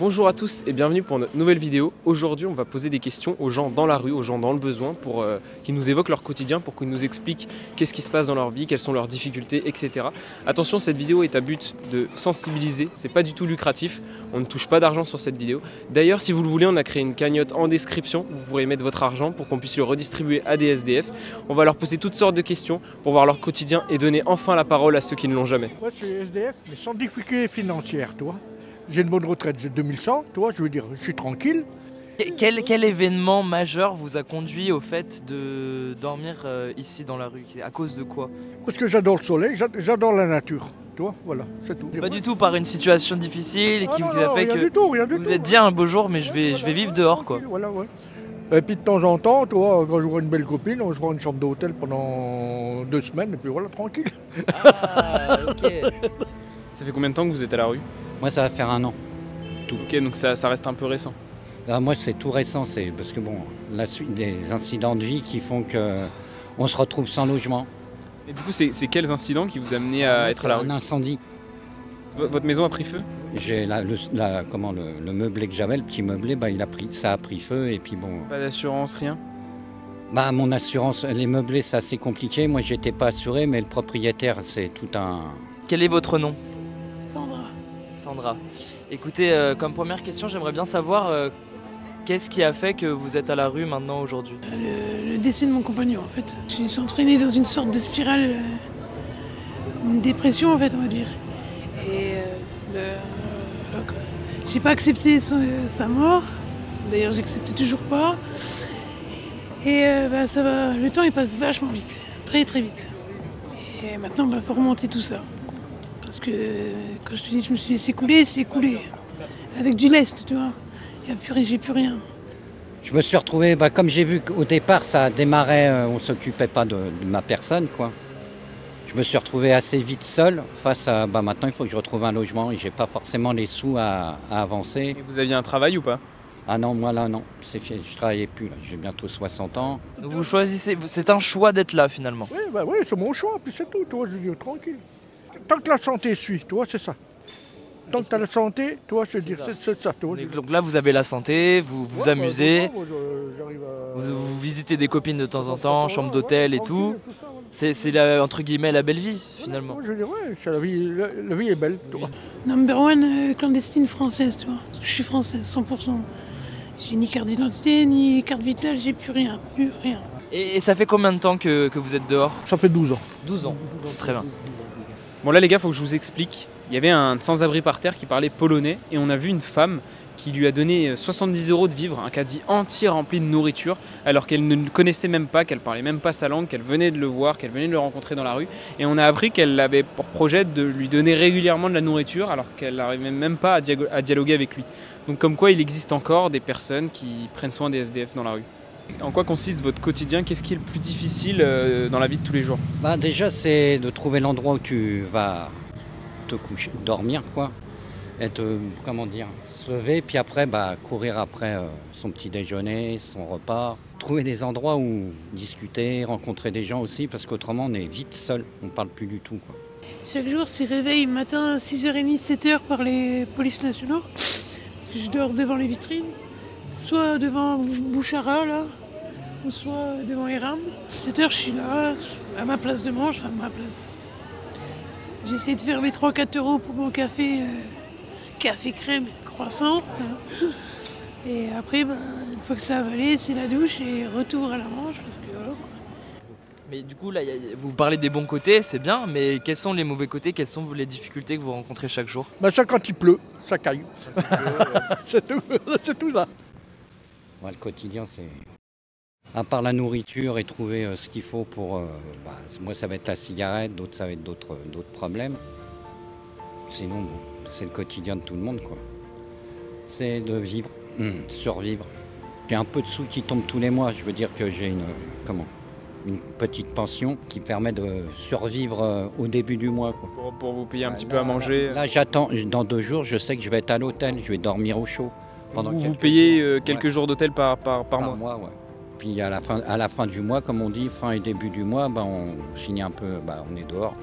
Bonjour à tous et bienvenue pour notre nouvelle vidéo. Aujourd'hui on va poser des questions aux gens dans la rue, aux gens dans le besoin pour qu'ils nous évoquent leur quotidien, pour qu'ils nous expliquent qu'est-ce qui se passe dans leur vie, quelles sont leurs difficultés, etc. Attention, cette vidéo est à but de sensibiliser, c'est pas du tout lucratif, on ne touche pas d'argent sur cette vidéo. D'ailleurs si vous le voulez, on a créé une cagnotte en description, vous pourrez mettre votre argent pour qu'on puisse le redistribuer à des SDF. On va leur poser toutes sortes de questions pour voir leur quotidien et donner enfin la parole à ceux qui ne l'ont jamais. Moi je suis SDF mais sans difficulté financière, toi. J'ai une bonne retraite, j'ai 2100, toi, je veux dire, je suis tranquille. Quel événement majeur vous a conduit au fait de dormir ici dans la rue? À cause de quoi? Parce que j'adore le soleil, j'adore la nature, toi, voilà, c'est tout. Pas du tout par une situation difficile qui vous a fait rien que du tout, vous vous êtes dit un beau jour mais je vais vivre dehors quoi. Voilà, ouais. Et puis de temps en temps, toi, quand je vois une belle copine, on se prend une chambre d'hôtel pendant 2 semaines et puis voilà, tranquille. Ah ok. Ça fait combien de temps que vous êtes à la rue? Moi, ça va faire 1 an. Ok, donc ça reste un peu récent. Là, moi, c'est tout récent, c'est parce que bon, la suite des incidents de vie qui font qu'on se retrouve sans logement. Et du coup, c'est quels incidents qui vous amenaient à être à la rue? Un incendie. Votre maison a pris feu? J'ai le meublé que j'avais, le petit meublé, bah, ça a pris feu et puis bon. Pas d'assurance, rien? Bah, mon assurance, les meublés, c'est assez compliqué. Moi, j'étais pas assuré, mais le propriétaire, c'est tout un. Quel est votre nom? Sandra. Sandra. Écoutez, comme première question, j'aimerais bien savoir qu'est-ce qui a fait que vous êtes à la rue maintenant aujourd'hui? Le décès de mon compagnon en fait. Je suis entraîné dans une sorte de spirale, une dépression en fait on va dire. Et voilà, quoi. J'ai pas accepté sa mort, d'ailleurs j'accepte toujours pas. Et ça va, le temps il passe vachement vite, très très vite. Et maintenant faut remonter tout ça. Parce que quand je te dis je me suis laissé couler, c'est coulé. Avec du lest, tu vois. J'ai plus rien. Je me suis retrouvé, bah, comme j'ai vu qu'au départ, ça démarrait, on ne s'occupait pas de ma personne, quoi. Je me suis retrouvé assez vite seul face à, bah, maintenant il faut que je retrouve un logement et j'ai pas forcément les sous à avancer. Et vous aviez un travail ou pas? Ah non, moi là, non, c'est fait, je travaillais plus, là. J'ai bientôt 60 ans. Donc vous choisissez, c'est un choix d'être là finalement. Oui, bah, oui, c'est mon choix, puis c'est tout, toi, je veux dire, tranquille. Tant que la santé suit, toi, c'est ça. Tant que tu as la santé, toi, je veux dire, c'est ça, toi. Donc là vous avez la santé, vous vous amusez, moi, j'arrive à... vous visitez des copines de temps en temps, chambre Ouais, d'hôtel et tranquille, tout. ça, ouais. C'est entre guillemets la belle vie finalement. Ouais, je veux dire, ouais, la vie est belle, toi. Number one clandestine française, tu vois. Parce que je suis française, 100%. J'ai ni carte d'identité, ni carte vitale, j'ai plus rien, plus rien. Et ça fait combien de temps que vous êtes dehors? Ça fait 12 ans. 12 ans. Très bien. Bon là les gars, faut que je vous explique. Il y avait un sans-abri par terre qui parlait polonais et on a vu une femme qui lui a donné 70 € de vivre, un caddie entier rempli de nourriture, alors qu'elle ne le connaissait même pas, qu'elle parlait même pas sa langue, qu'elle venait de le voir, qu'elle venait de le rencontrer dans la rue. Et on a appris qu'elle avait pour projet de lui donner régulièrement de la nourriture, alors qu'elle n'arrivait même pas à dialoguer avec lui. Donc comme quoi il existe encore des personnes qui prennent soin des SDF dans la rue. En quoi consiste votre quotidien? Qu'est-ce qui est le plus difficile dans la vie de tous les jours? Bah, déjà, c'est de trouver l'endroit où tu vas te coucher, dormir, quoi. Et comment dire, se lever, puis après, bah, courir après son petit déjeuner, son repas. Trouver des endroits où discuter, rencontrer des gens aussi, parce qu'autrement, on est vite seul, on ne parle plus du tout, quoi. Chaque jour, c'est réveil matin à 6h30, 7h par les polices nationaux. Parce que je dors devant les vitrines. Soit devant Bouchara, là, ou soit devant Eram. 7h, je suis là, à ma place de manche, enfin ma place. J'essaie de faire mes 3-4 € pour mon café, café crème, croissant. Et après, une fois que ça a avalé, c'est la douche et retour à la manche. Parce que, voilà. Mais du coup là, vous parlez des bons côtés, c'est bien, mais quels sont les mauvais côtés? Quelles sont les difficultés que vous rencontrez chaque jour? Bah ça, quand il pleut, ça caille. C'est tout, c'est tout ça. Ouais, le quotidien, c'est... À part la nourriture et trouver ce qu'il faut pour... bah, moi, ça va être la cigarette, d'autres, ça va être d'autres problèmes. Sinon, bon, c'est le quotidien de tout le monde, quoi. C'est de vivre, survivre. J'ai un peu de sous qui tombent tous les mois. Je veux dire que j'ai une petite pension qui permet de survivre au début du mois, quoi. Pour vous payer un petit peu à manger. Là, j'attends. Dans 2 jours, je sais que je vais être à l'hôtel. Je vais dormir au chaud. Vous payez quelques jours d'hôtel par mois. Ouais. Puis à la fin du mois, comme on dit, fin et début du mois, bah, on finit un peu, bah, on est dehors.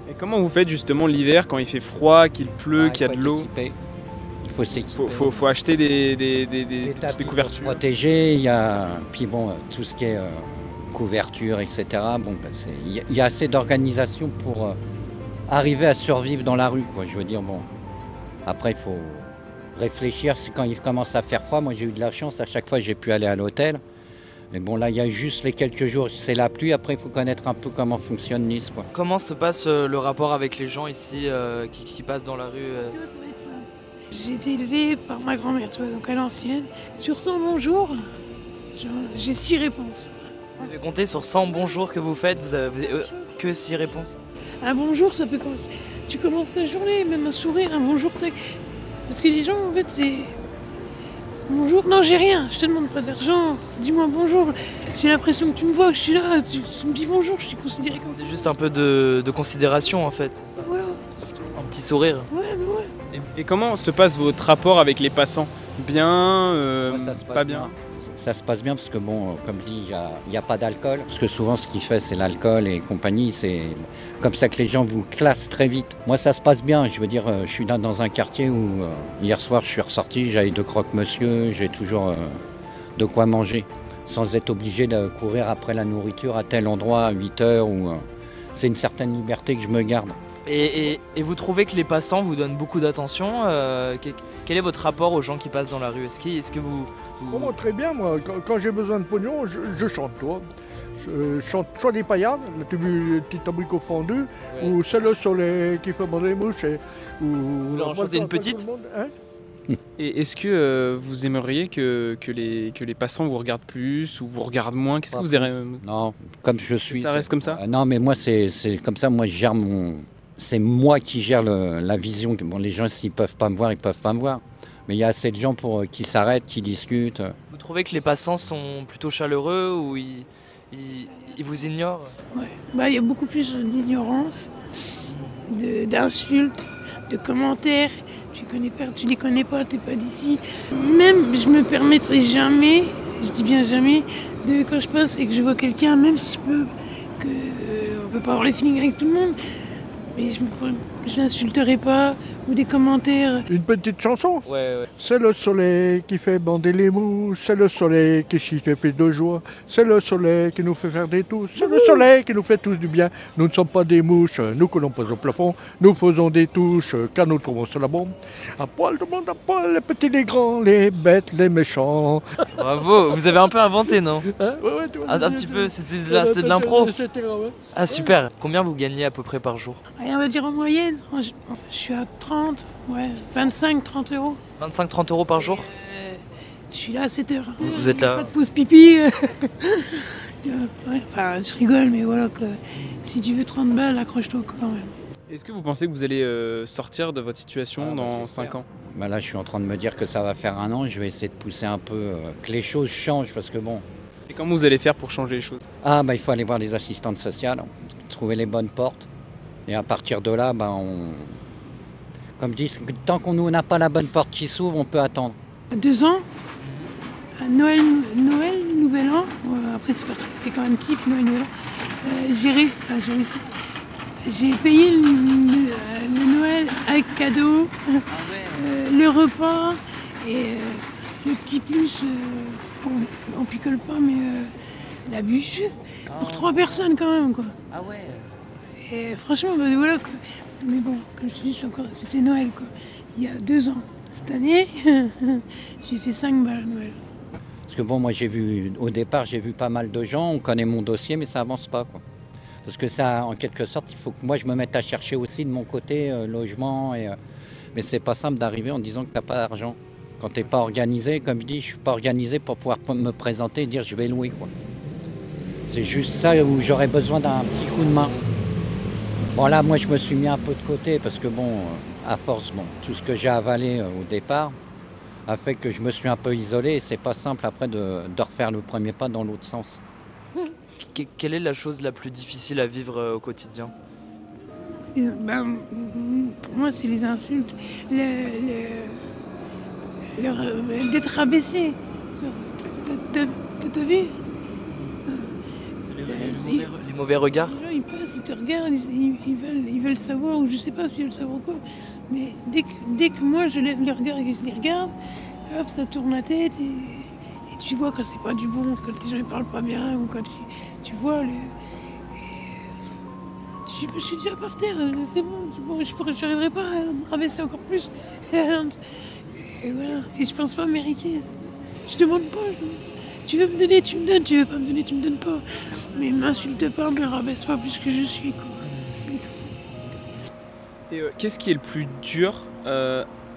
Et comment vous faites justement l'hiver quand il fait froid, qu'il pleut, qu'il y a de l'eau? Il faut s'équiper. Faut acheter des tapis pour couvertures. protégés, il y a puis bon tout ce qui est couverture, etc. Bon, ben, il y a assez d'organisation pour arriver à survivre dans la rue, quoi. Je veux dire, bon, après il faut réfléchir. C'est quand il commence à faire froid. Moi j'ai eu de la chance, à chaque fois j'ai pu aller à l'hôtel. Mais bon, là il y a juste les quelques jours, c'est la pluie. Après il faut connaître un peu comment fonctionne Nice, quoi. Comment se passe le rapport avec les gens ici qui passent dans la rue Tu vois, ça va être ça. J'ai été élevée par ma grand-mère, tu vois, donc à l'ancienne. Sur 100 bonjours, j'ai 6 réponses. Vous avez compté sur 100 bonjours que vous faites, vous avez que 6 réponses. Un bonjour, ça peut commencer. Tu commences ta journée, même un sourire, un bonjour, tac. Parce que les gens, en fait, c'est. Bonjour, non, j'ai rien, je te demande pas d'argent. Dis-moi bonjour. J'ai l'impression que tu me vois, que je suis là. Tu me dis bonjour, je suis considéré comme. C'est juste un peu de considération en fait. C'est ça. Voilà. Un petit sourire. Ouais, mais ouais. Et comment se passe votre rapport avec les passants? Bien, Moi, ça se passe pas bien? Ça se passe bien parce que bon, comme dit, il n'y a pas d'alcool. Parce que souvent ce qui fait c'est l'alcool et compagnie, c'est comme ça que les gens vous classent très vite. Moi ça se passe bien, je veux dire, je suis dans un quartier où hier soir je suis ressorti, j'avais 2 croque-monsieur, j'ai toujours de quoi manger. Sans être obligé de courir après la nourriture à tel endroit à 8 heures. C'est une certaine liberté que je me garde. Et vous trouvez que les passants vous donnent beaucoup d'attention quel est votre rapport aux gens qui passent dans la rue? Est-ce que vous... Oh, très bien, moi, quand j'ai besoin de pognon, je chante, toi. Je chante soit des paillardes, le petit abricot fondu, Ouais. ou C'est le soleil qui fait bander les mouches. Ou leur en chantez une petite? Et est-ce que vous aimeriez que les passants vous regardent plus ou vous regardent moins? Qu'est-ce que vous aimeriez? Non, comme je suis. Ça reste comme ça? Non, mais moi c'est comme ça, moi je gère mon. C'est moi qui gère la vision. Bon, les gens s'ils peuvent pas me voir, ils peuvent pas me voir. Mais il y a assez de gens qui s'arrêtent, qui discutent. Vous trouvez que les passants sont plutôt chaleureux ou ils vous ignorent? Ouais. Bah, il y a beaucoup plus d'ignorance, d'insultes, de commentaires. Tu les connais pas, t'es pas d'ici. Même, je me permettrai jamais, je dis bien jamais, quand je passe et que je vois quelqu'un, même si je peux, on peut pas avoir les feelings avec tout le monde, mais je l'insulterai pas, ou des commentaires. Une petite chanson. Ouais. C'est le soleil qui fait bander les mouches, c'est le soleil qui fait de joie, c'est le soleil qui nous fait faire des tours, c'est le soleil qui nous fait tous du bien. Nous ne sommes pas des mouches, nous collons pas au plafond, nous faisons des touches car nous trouvons cela bon. À poil, tout le monde à poil, les petits, les grands, les bêtes, les méchants. Bravo, vous avez un peu inventé, non? Hein, ouais, tu vois, Un petit peu, c'était de l'impro. Ouais. Ah super. Combien vous gagnez à peu près par jour? Et on va dire en moyenne, je suis à 30, ouais, 25, 30 euros. 25-30 euros par jour? Je suis là à 7 heures. Vous êtes Pas là? de pause pipi. Tu vois, ouais, enfin, je rigole, mais voilà, que si tu veux 30 balles, accroche-toi quand même. Est-ce que vous pensez que vous allez sortir de votre situation dans 5 ans? Bah là, je suis en train de me dire que ça va faire 1 an. Je vais essayer de pousser un peu, que les choses changent parce que bon. Et comment vous allez faire pour changer les choses? Ah, bah il faut aller voir les assistantes sociales, trouver les bonnes portes. Et à partir de là, bah, comme je dis, tant qu'on n'a pas la bonne porte qui s'ouvre, on peut attendre. 2 ans, à Noël, Nouvel An, après c'est quand même type Noël, Nouvel An, j'ai réussi. J'ai payé le Noël avec cadeau, le repas et le petit plus, on picole pas, mais la bûche, pour 3 personnes quand même, quoi. Ah ouais. Et franchement, bah, voilà, quoi. Mais bon, comme je te dis, c'était Noël, quoi. Il y a 2 ans. Cette année, j'ai fait 5 balles à Noël. Parce que bon, moi au départ, j'ai vu pas mal de gens, on connaît mon dossier, mais ça avance pas, quoi. Parce que ça, en quelque sorte, il faut que moi je me mette à chercher aussi de mon côté logement. Mais c'est pas simple d'arriver en disant que t'as pas d'argent. Quand t'es pas organisé, comme je dis, je suis pas organisé pour pouvoir me présenter et dire je vais louer, quoi. C'est juste ça où j'aurais besoin d'un petit coup de main. Bon là, moi je me suis mis un peu de côté parce que bon, à force, bon, tout ce que j'ai avalé au départ a fait que je me suis un peu isolé et c'est pas simple après de refaire le premier pas dans l'autre sens. Quelle est la chose la plus difficile à vivre au quotidien? Ben, pour moi, c'est les insultes, d'être rabaissé. T'as vu? Les mauvais regards? Les gens, ils passent, ils te regardent, ils veulent savoir, ou je sais pas s'ils veulent savoir quoi. Mais dès que moi je lève le regard et que je les regarde, hop, ça tourne la tête et tu vois quand c'est pas du bon, quand les gens ne parlent pas bien, ou quand tu vois le. Je suis déjà par terre, c'est bon, je n'arriverai pas à me rabaisser encore plus. Et voilà, et je pense pas mériter. Je demande pas. Tu veux me donner, tu me donnes, tu veux pas me donner, tu me donnes pas. Mais m'insulte pas, me rabaisse pas plus que je suis, quoi. C'est tout. Et qu'est-ce qui est le plus dur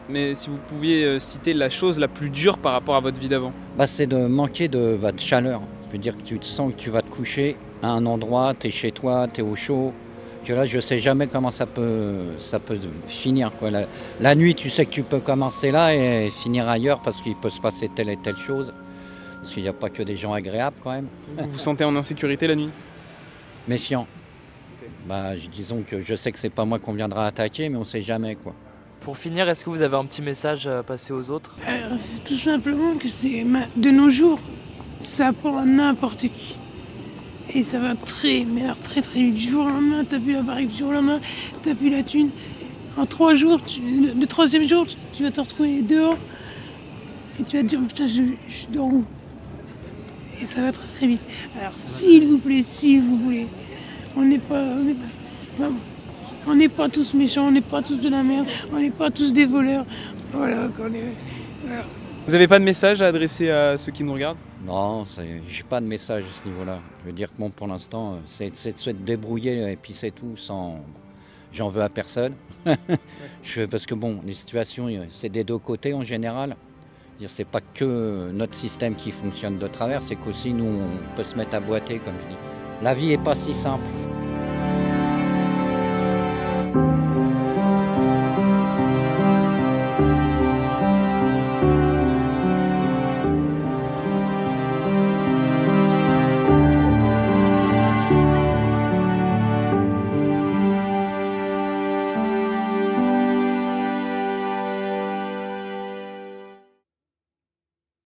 mais si vous pouviez citer la chose la plus dure par rapport à votre vie d'avant? Bah, c'est de manquer de chaleur. Je veux dire que tu te sens que tu vas te coucher à un endroit, tu es chez toi, tu es au chaud. Que là, je ne sais jamais comment ça peut finir, quoi. La nuit, tu sais que tu peux commencer là et finir ailleurs parce qu'il peut se passer telle et telle chose. Parce qu'il n'y a pas que des gens agréables quand même. Vous vous sentez en insécurité la nuit? Méfiant. Bah, disons que je sais que c'est pas moi qu'on viendra attaquer, mais on ne sait jamais, quoi. Pour finir, est-ce que vous avez un petit message à passer aux autres? Tout simplement que de nos jours, ça prend à n'importe qui. Et ça va mais alors très vite. Du jour au lendemain, t'as plus l'appareil, du jour au lendemain, t'as plus la thune. En 3 jours, le 3e jour, tu vas te retrouver dehors. Et tu vas te dire, putain, je dors où? Et ça va très vite. Alors s'il vous plaît, on n'est pas tous méchants, on n'est pas tous de la merde, on n'est pas tous des voleurs. Voilà. Vous n'avez pas de message à adresser à ceux qui nous regardent? Non, j'ai pas de message à ce niveau-là. Je veux dire que bon, pour l'instant, c'est de se débrouiller et puis c'est tout. J'en veux à personne. Parce que bon, les situations, c'est des deux côtés en général. C'est pas que notre système qui fonctionne de travers, c'est qu'aussi nous, on peut se mettre à boiter, comme je dis. La vie n'est pas si simple.